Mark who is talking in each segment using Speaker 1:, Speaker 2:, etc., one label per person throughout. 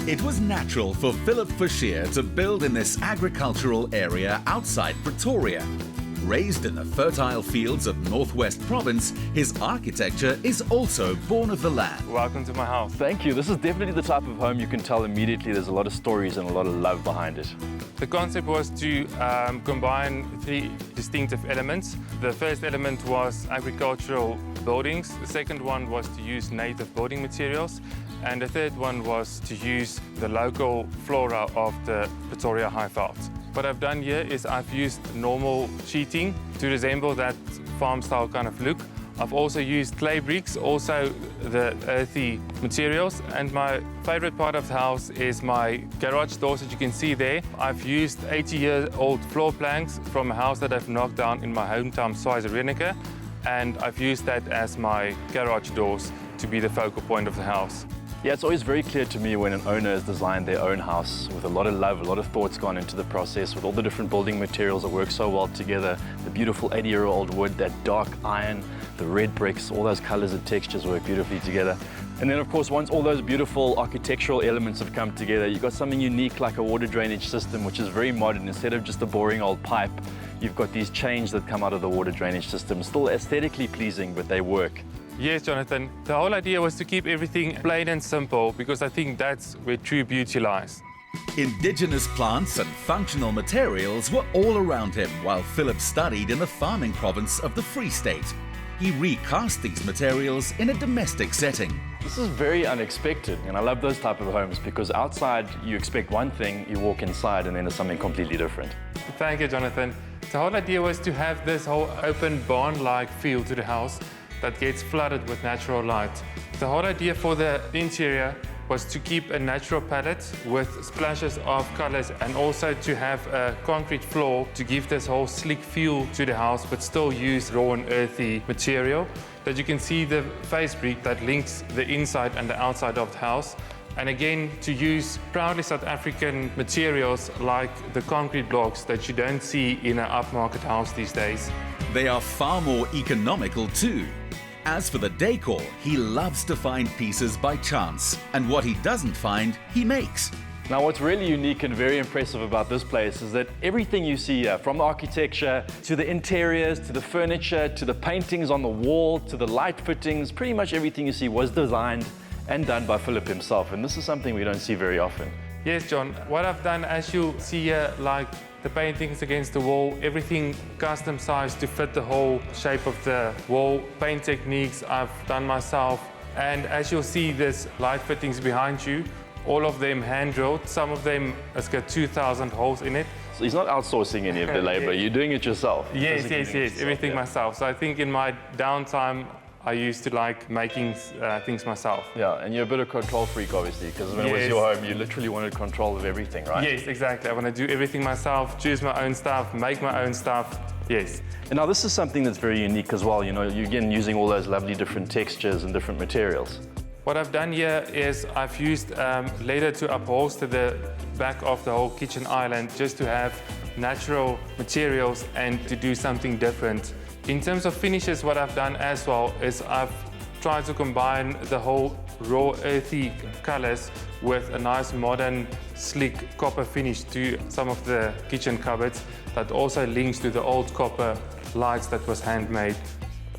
Speaker 1: It was natural for Phillip Fouche to build in this agricultural area outside Pretoria. Raised in the fertile fields of Northwest Province, his architecture is also born of the land.
Speaker 2: Welcome to my house.
Speaker 3: Thank you. This is definitely the type of home you can tell immediately there's a lot of stories and a lot of love behind it.
Speaker 2: The concept was to combine three distinctive elements. The first element was agricultural buildings. The second one was to use native building materials. And the third one was to use the local flora of the Pretoria Highveld. What I've done here is I've used normal sheeting to resemble that farm-style kind of look. I've also used clay bricks, also the earthy materials. And my favorite part of the house is my garage doors that you can see there. I've used 80-year-old floor planks from a house that I've knocked down in my hometown, Schweizer. And I've used that as my garage doors to be the focal point of the house.
Speaker 3: Yeah, it's always very clear to me when an owner has designed their own house with a lot of love, a lot of thoughts gone into the process, with all the different building materials that work so well together, the beautiful 80-year-old wood, that dark iron, the red bricks, all those colors and textures work beautifully together. And then, of course, once all those beautiful architectural elements have come together, you've got something unique like a water drainage system, which is very modern. Instead of just a boring old pipe, you've got these chains that come out of the water drainage system. Still aesthetically pleasing, but they work.
Speaker 2: Yes, Jonathan. The whole idea was to keep everything plain and simple because I think that's where true beauty lies.
Speaker 1: Indigenous plants and functional materials were all around him while Phillip studied in the farming province of the Free State. He recast these materials in a domestic setting.
Speaker 3: This is very unexpected, and I love those type of homes because outside you expect one thing, you walk inside and then it's something completely different.
Speaker 2: Thank you, Jonathan. The whole idea was to have this whole open barn-like feel to the house that gets flooded with natural light. The whole idea for the interior was to keep a natural palette with splashes of colors and also to have a concrete floor to give this whole slick feel to the house but still use raw and earthy material. That you can see the face brick that links the inside and the outside of the house. And again, to use proudly South African materials like the concrete blocks that you don't see in an upmarket house these days.
Speaker 1: They are far more economical too. As for the decor, he loves to find pieces by chance, and what he doesn't find, he makes.
Speaker 3: Now, what's really unique and very impressive about this place is that everything you see here, from the architecture to the interiors, to the furniture, to the paintings on the wall, to the light fittings, pretty much everything you see was designed and done by Phillip himself, and this is something we don't see very often.
Speaker 2: Yes, John. What I've done, as you see here, like the paintings against the wall, everything custom sized to fit the whole shape of the wall. Paint techniques I've done myself. And as you'll see, there's light fittings behind you, all of them hand drilled. Some of them has got 2,000 holes in it.
Speaker 3: So he's not outsourcing any of the labor, you're doing it yourself.
Speaker 2: Yes, everything myself. So I think in my downtime, I used to like making things myself.
Speaker 3: Yeah, and you're a bit of control freak, obviously, because when it was your home, you literally wanted control of everything, right?
Speaker 2: Yes, exactly. I want to do everything myself, choose my own stuff, make my own stuff. Yes.
Speaker 3: And now this is something that's very unique as well. You know, you're again using all those lovely different textures and different materials.
Speaker 2: What I've done here is I've used leather to upholster the back of the whole kitchen island just to have natural materials and to do something different. In terms of finishes, what I've done as well is I've tried to combine the whole raw earthy colors with a nice modern slick copper finish to some of the kitchen cupboards that also links to the old copper lights that was handmade.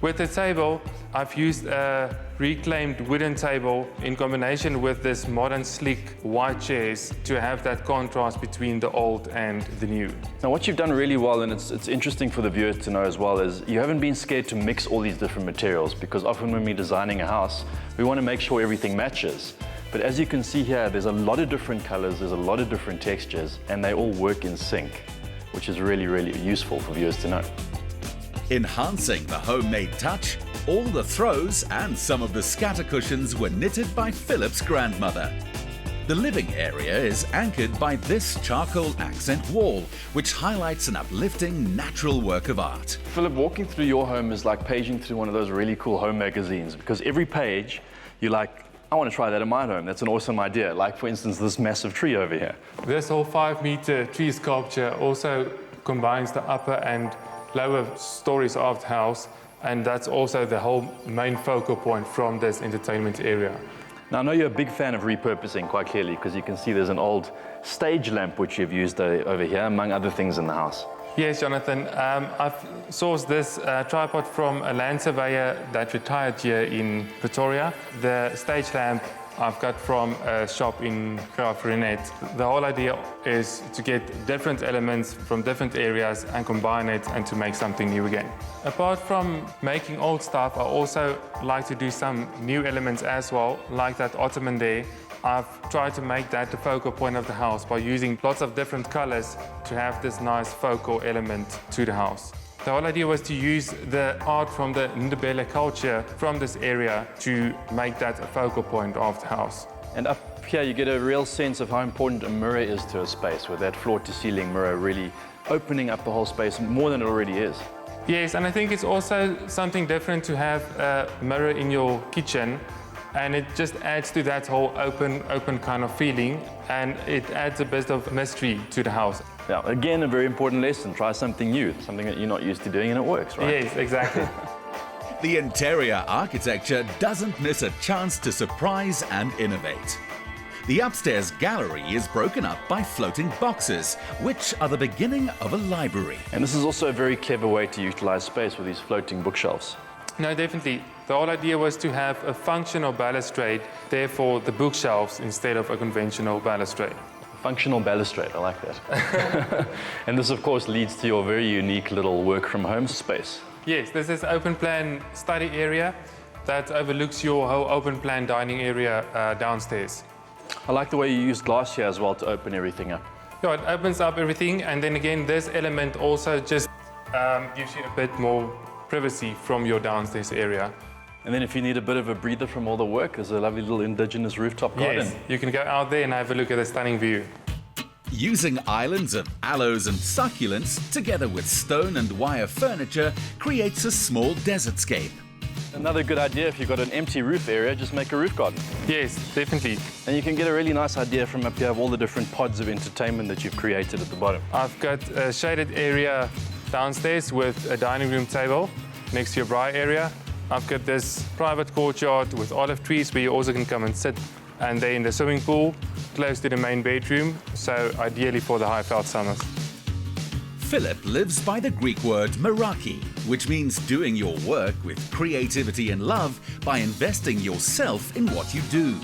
Speaker 2: With the table, I've used a reclaimed wooden table in combination with this modern slick white chairs to have that contrast between the old and the new.
Speaker 3: Now what you've done really well, and it's interesting for the viewers to know as well, is you haven't been scared to mix all these different materials, because often when we're designing a house, we want to make sure everything matches. But as you can see here, there's a lot of different colors, there's a lot of different textures, and they all work in sync, which is really, really useful for viewers to know.
Speaker 1: Enhancing the homemade touch, all the throws and some of the scatter cushions were knitted by Phillip's grandmother. The living area is anchored by this charcoal accent wall, which highlights an uplifting, natural work of art.
Speaker 3: Phillip, walking through your home is like paging through one of those really cool home magazines, because every page, you're like, I want to try that in my home. That's an awesome idea. Like, for instance, this massive tree over here.
Speaker 2: This whole 5-meter tree sculpture also combines the upper and lower stories of the house, and that's also the whole main focal point from this entertainment area.
Speaker 3: Now, I know you're a big fan of repurposing, quite clearly, because you can see there's an old stage lamp which you've used over here, among other things in the house.
Speaker 2: Yes, Jonathan. I've sourced this tripod from a land surveyor that retired here in Pretoria. The stage lamp I've got from a shop in Graaf-Reinet. The whole idea is to get different elements from different areas and combine it and to make something new again. Apart from making old stuff, I also like to do some new elements as well, like that ottoman there. I've tried to make that the focal point of the house by using lots of different colors to have this nice focal element to the house. The whole idea was to use the art from the Ndebele culture from this area to make that a focal point of the house.
Speaker 3: And up here you get a real sense of how important a mirror is to a space, with that floor-to-ceiling mirror really opening up the whole space more than it already is.
Speaker 2: Yes, and I think it's also something different to have a mirror in your kitchen, and it just adds to that whole open kind of feeling, and it adds a bit of mystery to the house.
Speaker 3: Yeah, again, a very important lesson. Try something new, something that you're not used to doing, and it works, right?
Speaker 2: Yes, exactly.
Speaker 1: The interior architecture doesn't miss a chance to surprise and innovate. The upstairs gallery is broken up by floating boxes, which are the beginning of a library.
Speaker 3: And this is also a very clever way to utilize space with these floating bookshelves.
Speaker 2: No, definitely. The whole idea was to have a functional balustrade, therefore the bookshelves instead of a conventional balustrade.
Speaker 3: Functional balustrade, I like that. And this, of course, leads to your very unique little work-from-home space.
Speaker 2: Yes, this is open-plan study area that overlooks your whole open-plan dining area downstairs.
Speaker 3: I like the way you use glass here as well to open everything up.
Speaker 2: Yeah, it opens up everything, and then again, this element also just gives you a bit more privacy from your downstairs area.
Speaker 3: And then if you need a bit of a breather from all the work, there's a lovely little indigenous rooftop garden.
Speaker 2: Yes, you can go out there and have a look at the stunning view.
Speaker 1: Using islands of aloes and succulents, together with stone and wire furniture, creates a small desertscape.
Speaker 3: Another good idea, if you've got an empty roof area, just make a roof garden.
Speaker 2: Yes, definitely.
Speaker 3: And you can get a really nice idea from up here of all the different pods of entertainment that you've created at the bottom.
Speaker 2: I've got a shaded area downstairs with a dining room table next to your braai area. I've got this private courtyard with olive trees where you also can come and sit, and they're in the swimming pool close to the main bedroom, so ideally for the high-felt summers.
Speaker 1: Philip lives by the Greek word meraki, which means doing your work with creativity and love by investing yourself in what you do.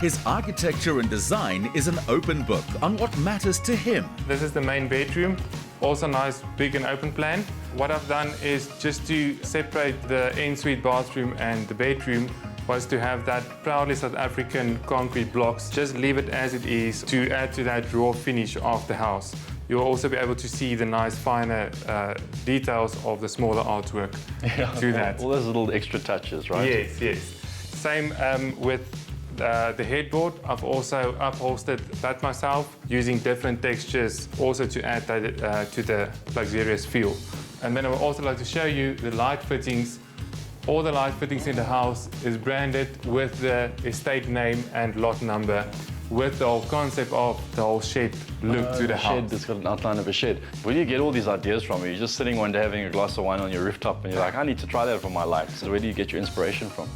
Speaker 1: His architecture and design is an open book on what matters to him.
Speaker 2: This is the main bedroom, also nice, big and open plan. What I've done is just to separate the ensuite bathroom and the bedroom was to have that proudly South African concrete blocks. Just leave it as it is to add to that raw finish of the house. You'll also be able to see the nice finer details of the smaller artwork to that.
Speaker 3: All those little extra touches, right?
Speaker 2: Yes, yes. Same with the headboard. I've also upholstered that myself using different textures also to add that, to the luxurious feel. And then I would also like to show you the light fittings. All the light fittings in the house is branded with the estate name and lot number, with the whole concept of the whole shed look to the house.
Speaker 3: Shed, it's got an outline of a shed. Where do you get all these ideas from? You're just sitting one day having a glass of wine on your rooftop and you're like, I need to try that for my life. So where do you get your inspiration from?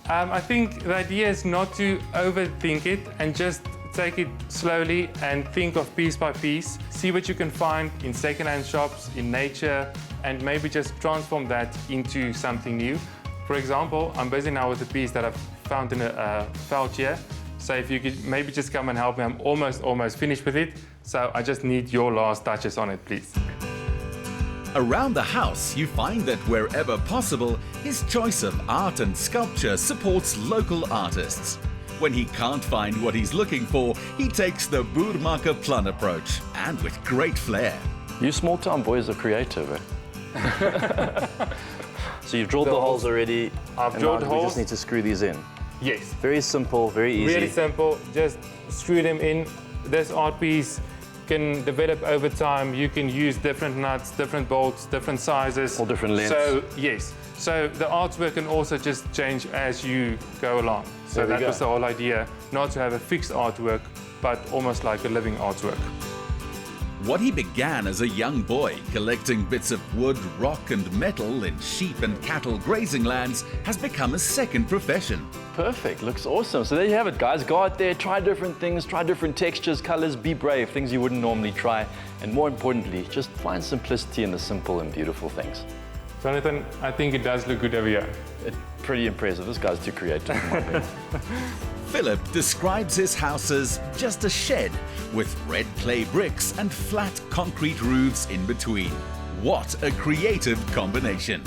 Speaker 2: I think the idea is not to overthink it and just take it slowly and think of piece by piece. See what you can find in second-hand shops, in nature, and maybe just transform that into something new. For example, I'm busy now with a piece that I've found in a veld here. So if you could maybe just come and help me, I'm almost finished with it. So I just need your last touches on it, please.
Speaker 1: Around the house, you find that wherever possible, his choice of art and sculpture supports local artists. When he can't find what he's looking for, he takes the boermaker plan approach, and with great flair.
Speaker 3: You small town boys are creative, eh? So you've drilled the holes already.
Speaker 2: I've drilled holes.
Speaker 3: We just need to screw these in.
Speaker 2: Yes.
Speaker 3: Very simple, very easy.
Speaker 2: Really simple, just screw them in. This art piece can develop over time. You can use different nuts, different bolts, different sizes.
Speaker 3: All different lengths.
Speaker 2: So, yes. So the artwork can also just change as you go along. So that was the whole idea, not to have a fixed artwork, but almost like a living artwork.
Speaker 1: What he began as a young boy, collecting bits of wood, rock and metal in sheep and cattle grazing lands, has become a second profession.
Speaker 3: Perfect, looks awesome. So there you have it, guys. Go out there, try different things, try different textures, colors, be brave, things you wouldn't normally try. And more importantly, just find simplicity in the simple and beautiful things.
Speaker 2: Jonathan, I think it does look good over here.
Speaker 3: It's pretty impressive. This guy's too creative in my opinion.
Speaker 1: Philip describes his house as just a shed with red clay bricks and flat concrete roofs in between. What a creative combination!